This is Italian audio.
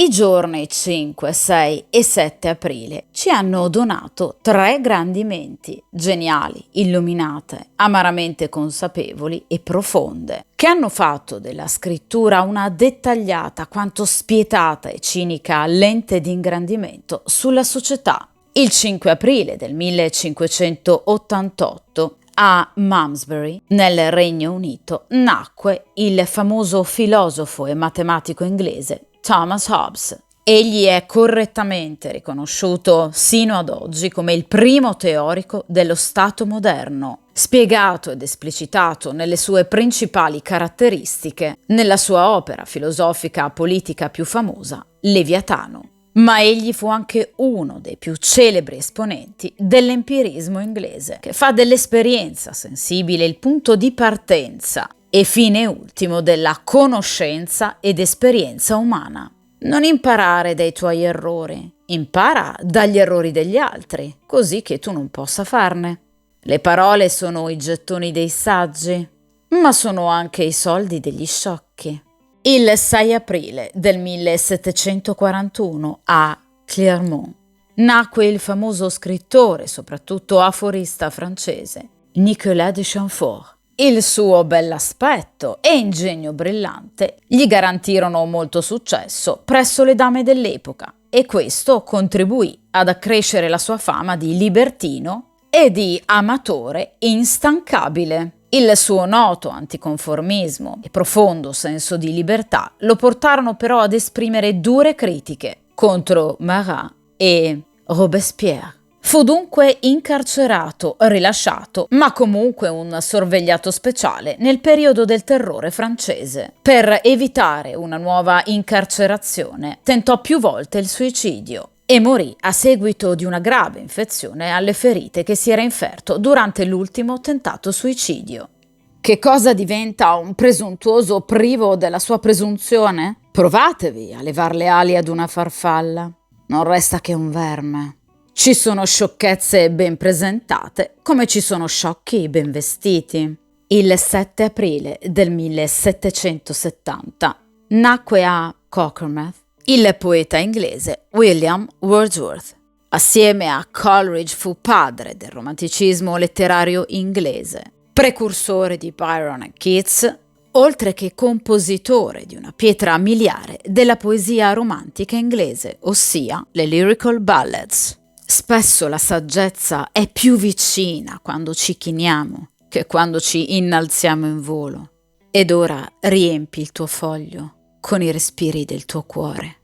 I giorni 5, 6 e 7 aprile ci hanno donato 3 grandi menti, geniali, illuminate, amaramente consapevoli e profonde, che hanno fatto della scrittura una dettagliata quanto spietata e cinica lente di ingrandimento sulla società. Il 5 aprile del 1588 a Malmesbury, nel Regno Unito, nacque il famoso filosofo e matematico inglese Thomas Hobbes. Egli è correttamente riconosciuto sino ad oggi come il primo teorico dello Stato moderno, spiegato ed esplicitato nelle sue principali caratteristiche nella sua opera filosofica politica più famosa, Leviatano. Ma egli fu anche uno dei più celebri esponenti dell'empirismo inglese, che fa dell'esperienza sensibile il punto di partenza e fine ultimo della conoscenza ed esperienza umana. Non imparare dai tuoi errori, impara dagli errori degli altri, così che tu non possa farne. Le parole sono i gettoni dei saggi, ma sono anche i soldi degli sciocchi. Il 6 aprile del 1741 a Clermont nacque il famoso scrittore, soprattutto aforista francese, Nicolas de Chamfort. Il suo bell'aspetto e ingegno brillante gli garantirono molto successo presso le dame dell'epoca e questo contribuì ad accrescere la sua fama di libertino e di amatore instancabile. Il suo noto anticonformismo e profondo senso di libertà lo portarono però ad esprimere dure critiche contro Marat e Robespierre. Fu dunque incarcerato, rilasciato, ma comunque un sorvegliato speciale nel periodo del terrore francese. Per evitare una nuova incarcerazione, tentò più volte il suicidio e morì a seguito di una grave infezione alle ferite che si era inferto durante l'ultimo tentato suicidio. Che cosa diventa un presuntuoso privo della sua presunzione? Provatevi a levar le ali ad una farfalla. Non resta che un verme. Ci sono sciocchezze ben presentate, come ci sono sciocchi ben vestiti. Il 7 aprile del 1770 nacque a Cockermouth il poeta inglese William Wordsworth. Assieme a Coleridge fu padre del romanticismo letterario inglese, precursore di Byron e Keats, oltre che compositore di una pietra miliare della poesia romantica inglese, ossia le lyrical ballads. Spesso la saggezza è più vicina quando ci chiniamo che quando ci innalziamo in volo. Ed ora riempi il tuo foglio con i respiri del tuo cuore.